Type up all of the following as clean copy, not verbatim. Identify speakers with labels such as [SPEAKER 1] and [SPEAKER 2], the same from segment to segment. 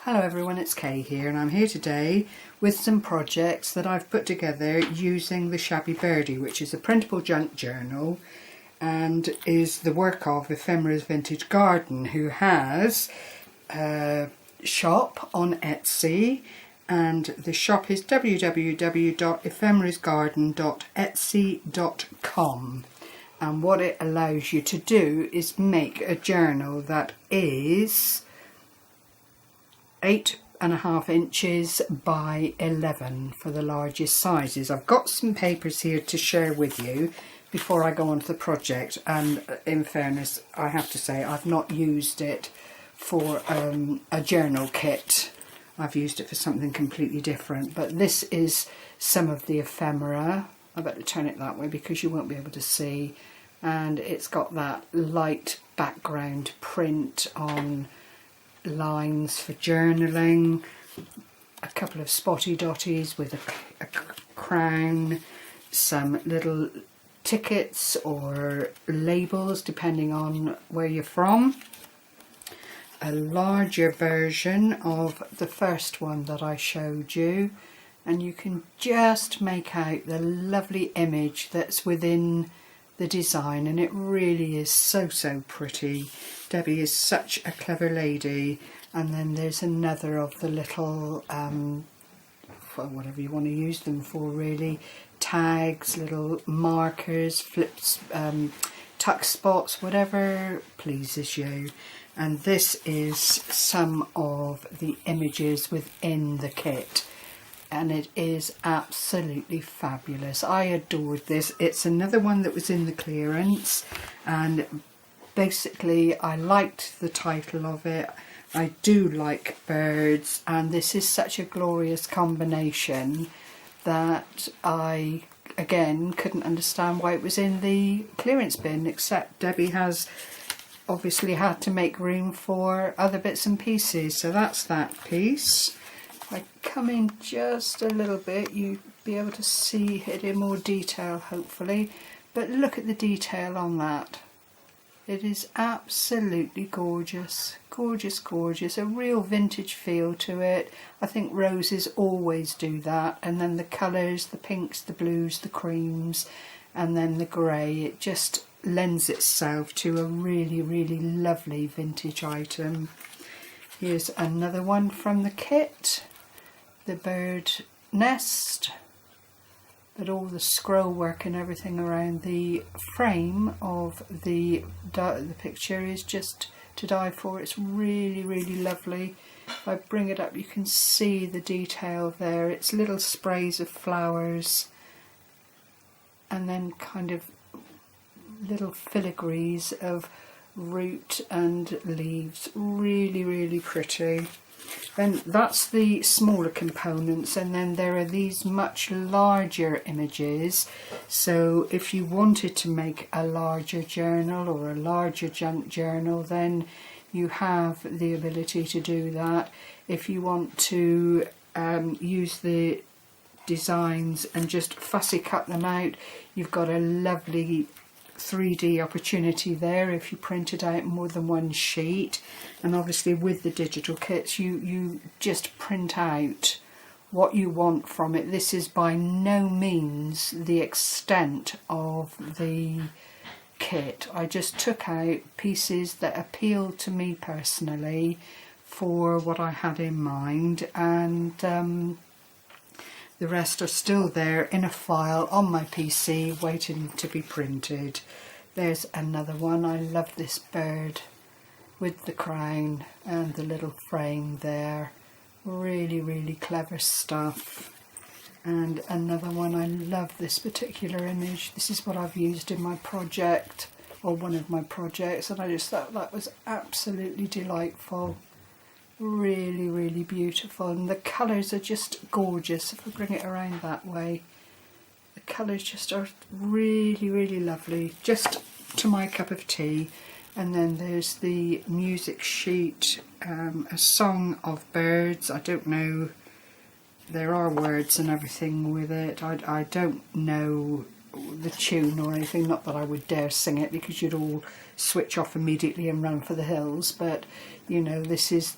[SPEAKER 1] Hello everyone, it's Kay here, and I'm here today with some projects that I've put together using the Shabby Birdie, which is a printable junk journal and is the work of Ephemera Vintage Garden, who has a shop on Etsy, and the shop is www.ephemerasgarden.etsy.com. and what it allows you to do is make a journal that is 8.5 inches by 11 for the largest sizes. I've got some papers here to share with you before I go on to the project, and in fairness I have to say I've not used it for a journal kit. I've used it for something completely different, but this is some of the ephemera. I better turn it that way because you won't be able to see, and it's got that light background print on lines for journaling, a couple of spotty dotties with a crown, some little tickets or labels depending on where you're from, a larger version of the first one that I showed you, and you can just make out the lovely image that's within the design, and it really is so pretty. Debbie is such a clever lady. And then there's another of the little whatever you want to use them for, really, tags, little markers, flips, tuck spots, whatever pleases you. And this is some of the images within the kit, and it is absolutely fabulous. I adored this. It's another one that was in the clearance, and basically I liked the title of it. I do like birds, and this is such a glorious combination that I again couldn't understand why it was in the clearance bin, except Debbie has obviously had to make room for other bits and pieces. So that's that piece. If I come in just a little bit, you'll be able to see it in more detail hopefully, but look at the detail on that. It is absolutely gorgeous, gorgeous, a real vintage feel to it. I think roses always do that, and then the colours, the pinks, the blues, the creams, and then the grey, it just lends itself to a really lovely vintage item. Here's another one from the kit, the bird nest, but all the scroll work and everything around the frame of the picture is just to die for. It's really lovely. If I bring it up, you can see the detail there. It's little sprays of flowers and then kind of little filigrees of root and leaves. Really pretty. And that's the smaller components, and then there are these much larger images. So if you wanted to make a larger journal or a larger junk journal, then you have the ability to do that. If you want to use the designs and just fussy cut them out, you've got a lovely 3D opportunity there if you print it out more than one sheet. And obviously with the digital kits you just print out what you want from it. This is by no means the extent of the kit. I just took out pieces that appealed to me personally for what I had in mind, and the rest are still there in a file on my PC waiting to be printed. There's another one. I love this bird with the crown and the little frame there. Really clever stuff. And another one, I love this particular image. This is what I've used in my project, or one of my projects, and I just thought that was absolutely delightful. Really beautiful, and the colours are just gorgeous. If I bring it around that way, the colours just are really lovely, just to my cup of tea. And then there's the music sheet, a song of birds. I don't know, there are words and everything with it. I don't know the tune or anything, not that I would dare sing it because you'd all switch off immediately and run for the hills, but you know, this is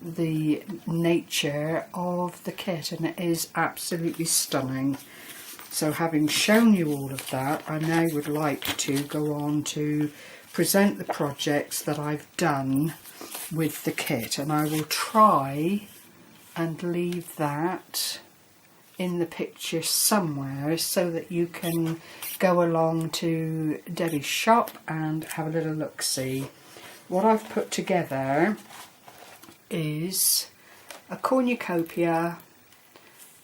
[SPEAKER 1] the nature of the kit, and it is absolutely stunning. So having shown you all of that, I now would like to go on to present the projects that I've done with the kit, and I will try and leave that in the picture somewhere so that you can go along to Debbie's shop and have a little look-see. What I've put together is a cornucopia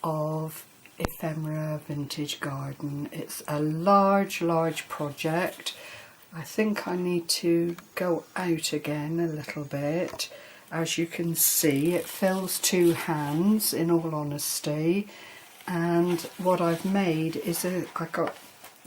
[SPEAKER 1] of Ephemera Vintage Garden. It's a large project. I think I need to go out again a little bit. As you can see, it fills 2 hands, in all honesty. And what I've made is I got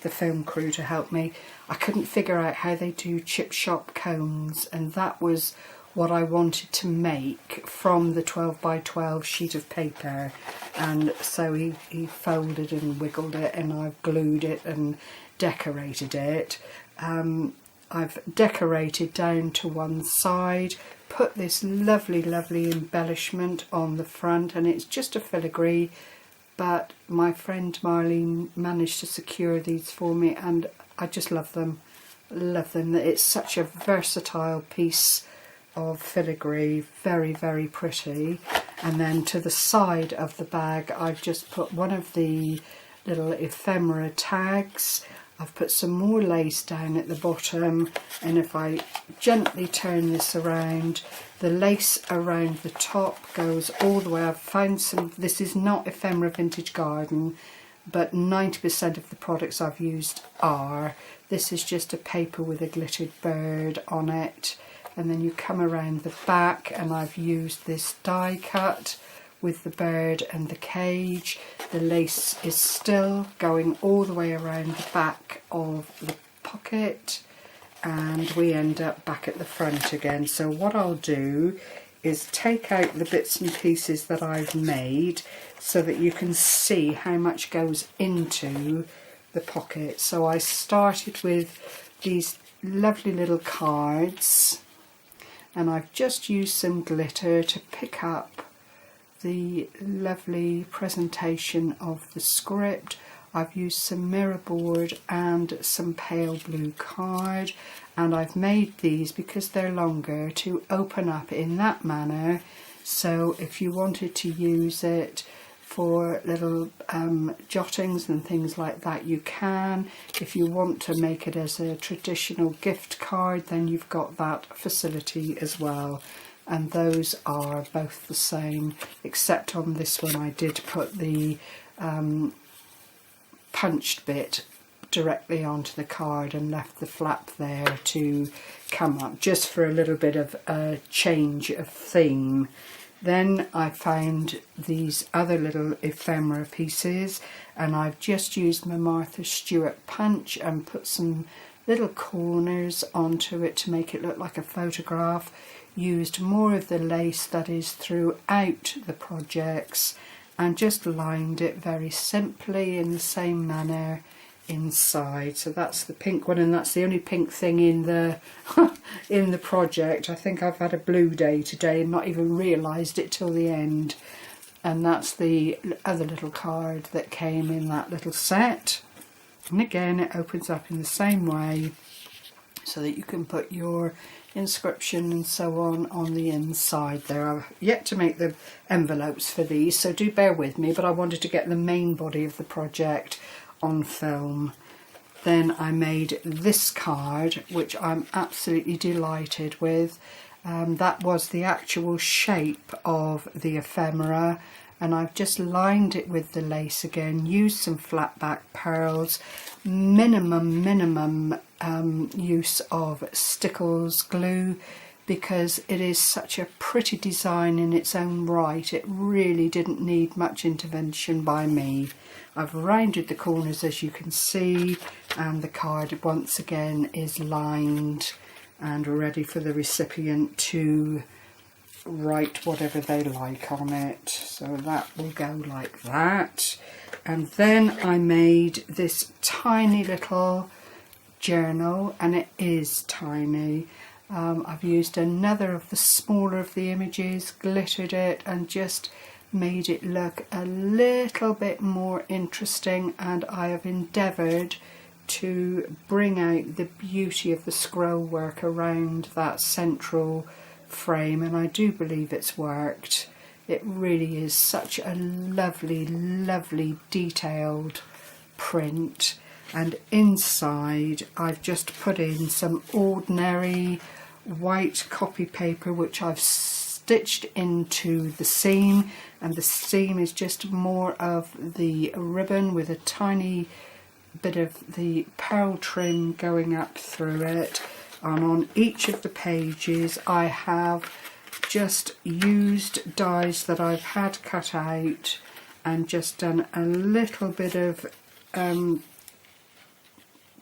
[SPEAKER 1] the film crew to help me. I couldn't figure out how they do chip shop cones, and that was what I wanted to make from the 12 by 12 sheet of paper. And so he folded and wiggled it, and I've glued it and decorated it. I've decorated down to one side, put this lovely embellishment on the front, and it's just a filigree, but my friend Marlene managed to secure these for me, and I just love them. It's such a versatile piece of filigree, very pretty. And then to the side of the bag I've just put one of the little ephemera tags. I've put some more lace down at the bottom, and if I gently turn this around, the lace around the top goes all the way. I've found some, this is not Ephemera Vintage Garden, but 90% of the products I've used are. This is just a paper with a glittered bird on it, and then you come around the back, and I've used this die cut with the bird and the cage. The lace is still going all the way around the back of the pocket, and we end up back at the front again. So what I'll do is take out the bits and pieces that I've made so that you can see how much goes into the pocket. So I started with these lovely little cards, and I've just used some glitter to pick up the lovely presentation of the script. I've used some mirror board and some pale blue card, and I've made these because they're longer to open up in that manner. So if you wanted to use it for little jottings and things like that, you can. If you want to make it as a traditional gift card, then you've got that facility as well. And those are both the same, except on this one I did put the punched bit directly onto the card and left the flap there to come up, just for a little bit of a change of theme. Then I found these other little ephemera pieces, and I've just used my Martha Stewart punch and put some little corners onto it to make it look like a photograph. Used more of the lace that is throughout the projects, and just lined it very simply in the same manner inside. So that's the pink one, and that's the only pink thing in the in the project. I think I've had a blue day today and not even realised it till the end. And that's the other little card that came in that little set, and again it opens up in the same way so that you can put your inscription and so on the inside there. I've yet to make the envelopes for these, so do bear with me, but I wanted to get the main body of the project on film. Then I made this card, which I'm absolutely delighted with. That was the actual shape of the ephemera, and I've just lined it with the lace again, used some flat back pearls, minimum use of Stickles glue, because it is such a pretty design in its own right. It really didn't need much intervention by me. I've rounded the corners, as you can see, and the card once again is lined and ready for the recipient to write whatever they like on it. So that will go like that. And then I made this tiny little journal, and it is tiny. I've used another of the smaller of the images, glittered it and just made it look a little bit more interesting, and I have endeavoured to bring out the beauty of the scroll work around that central frame, and I do believe it's worked. It really is such a lovely, lovely detailed print. And inside I've just put in some ordinary white copy paper which I've stitched into the seam, and the seam is just more of the ribbon with a tiny bit of the pearl trim going up through it. And on each of the pages I have just used dies that I've had cut out and just done a little bit of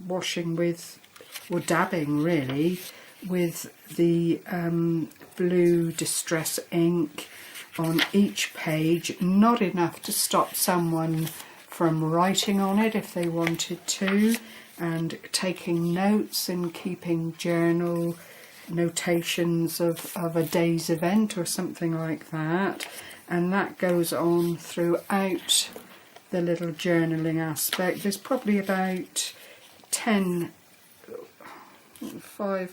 [SPEAKER 1] washing with, or dabbing really, with the blue distress ink on each page, not enough to stop someone from writing on it if they wanted to, and taking notes and keeping journal notations of a day's event or something like that. And that goes on throughout the little journaling aspect. There's probably about 5,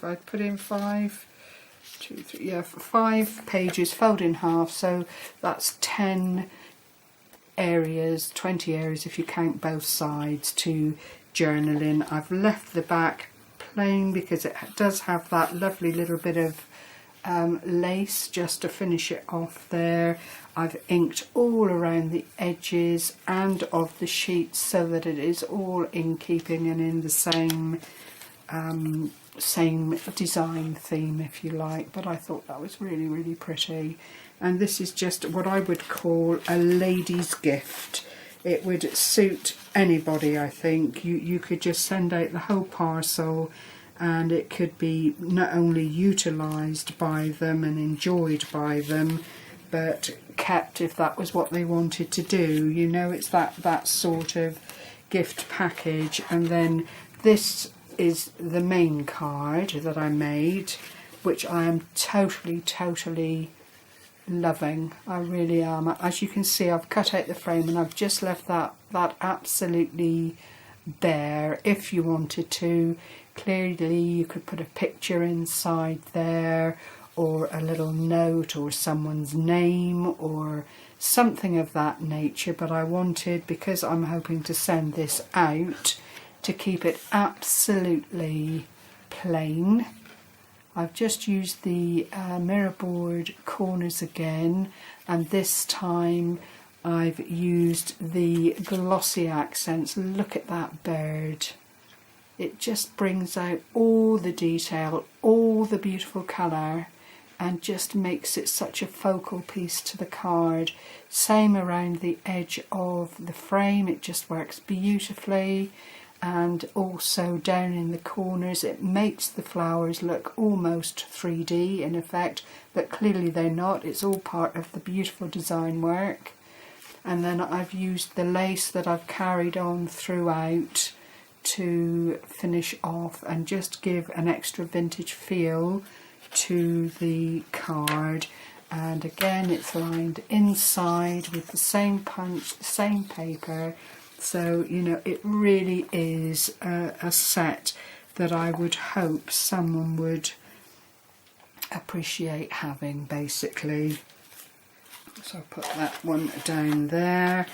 [SPEAKER 1] I put in 5, 2, 3, yeah, 5 pages folded in half, so that's 10 areas, 20 areas if you count both sides to journaling. I've left the back plain because it does have that lovely little bit of lace just to finish it off there. I've inked all around the edges and of the sheets so that it is all in keeping and in the same design theme, if you like. But I thought that was really, really pretty. And this is just what I would call a lady's gift. It would suit anybody, I think. You could just send out the whole parcel and it could be not only utilised by them and enjoyed by them, but kept if that was what they wanted to do. You know, it's that sort of gift package. And then this is the main card that I made, which I am totally loving. I really am. As you can see, I've cut out the frame and I've just left that absolutely bare. If you wanted to, clearly you could put a picture inside there, or a little note or someone's name or something of that nature. But I wanted, because I'm hoping to send this out, to keep it absolutely plain. I've just used the mirror board corners again, and this time I've used the glossy accents. Look at that bird. It just brings out all the detail, all the beautiful colour, and just makes it such a focal piece to the card. Same around the edge of the frame, it just works beautifully. And also down in the corners, it makes the flowers look almost 3D in effect, but clearly they're not. It's all part of the beautiful design work. And then I've used the lace that I've carried on throughout to finish off and just give an extra vintage feel to the card. And again, it's lined inside with the same punch, the same paper. So, you know, it really is a set that I would hope someone would appreciate having, basically. So I'll put that one down there.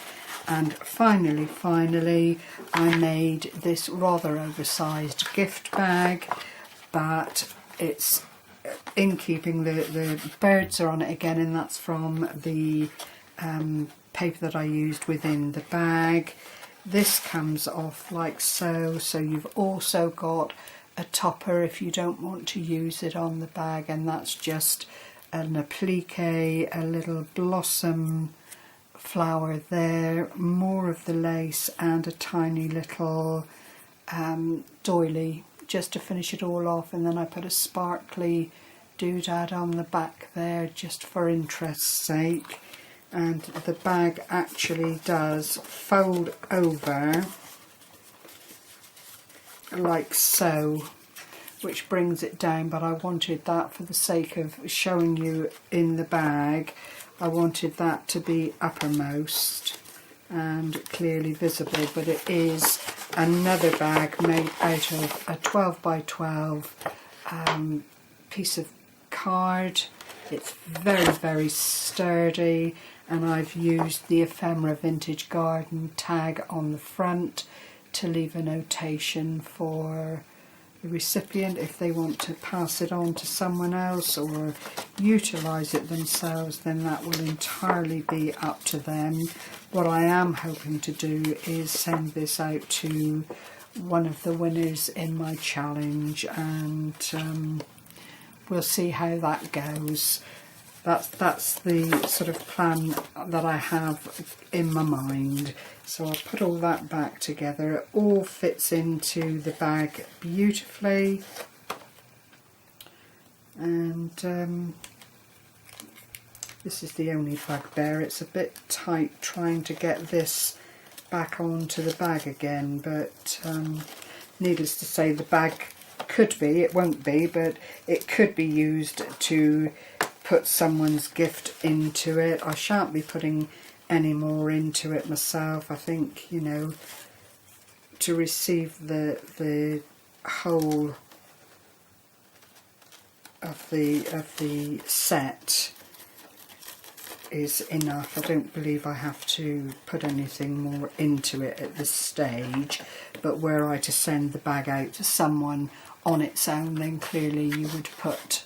[SPEAKER 1] And finally, I made this rather oversized gift bag, but it's in keeping. The birds are on it again, and that's from the paper that I used within the bag. This comes off like so, so you've also got a topper if you don't want to use it on the bag, and that's just an applique, a little blossom flower there, more of the lace, and a tiny little doily just to finish it all off. And then I put a sparkly doodad on the back there just for interest's sake. and the bag actually does fold over like so, which brings it down, but I wanted that for the sake of showing you in the bag. I wanted that to be uppermost and clearly visible, but it is another bag made out of a 12 by 12 piece of card. It's very sturdy, and I've used the Ephemera Vintage Garden tag on the front to leave a notation for the recipient if they want to pass it on to someone else or utilise it themselves. Then that will entirely be up to them. What I am hoping to do is send this out to one of the winners in my challenge, and we'll see how that goes. That's the sort of plan that I have in my mind. So I'll put all that back together. It all fits into the bag beautifully, and this is the only bugbear. It's a bit tight trying to get this back onto the bag again, but needless to say, the bag could be, it won't be, but it could be used to put someone's gift into it. I shan't be putting any more into it myself. I think, you know, to receive the whole of the set is enough. I don't believe I have to put anything more into it at this stage, but were I to send the bag out to someone on its own, then clearly you would put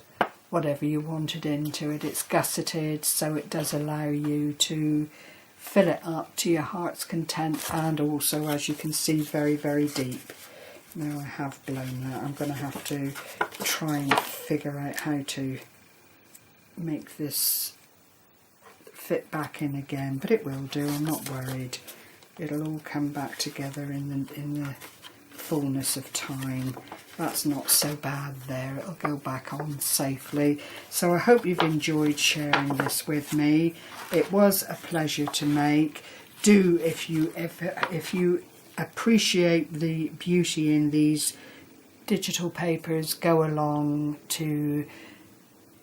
[SPEAKER 1] whatever you wanted into it. It's gusseted, so it does allow you to fill it up to your heart's content, and also, as you can see, very deep. Now I have blown that. I'm going to have to try and figure out how to make this fit back in again, but it will do. I'm not worried. It'll all come back together in the fullness of time. That's not so bad there. It'll go back on safely. So I hope you've enjoyed sharing this with me. It was a pleasure to make. Do, if you appreciate the beauty in these digital papers, go along to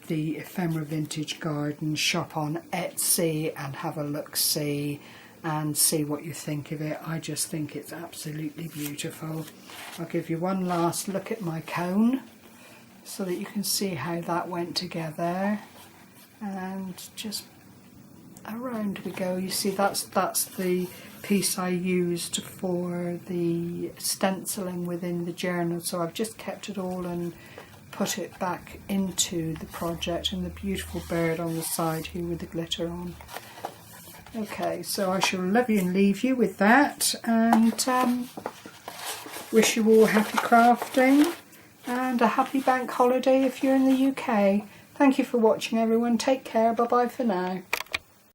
[SPEAKER 1] the Ephemera Vintage Garden shop on Etsy and have a look-see and see what you think of it. I just think it's absolutely beautiful. I'll give you one last look at my cone so that you can see how that went together, and just around we go. You see, that's the piece I used for the stenciling within the journal, so I've just kept it all and put it back into the project, and the beautiful bird on the side here with the glitter on. Okay, so I shall love you and leave you with that, and wish you all happy crafting and a happy bank holiday if you're in the UK. Thank you for watching, everyone. Take care. Bye bye for now.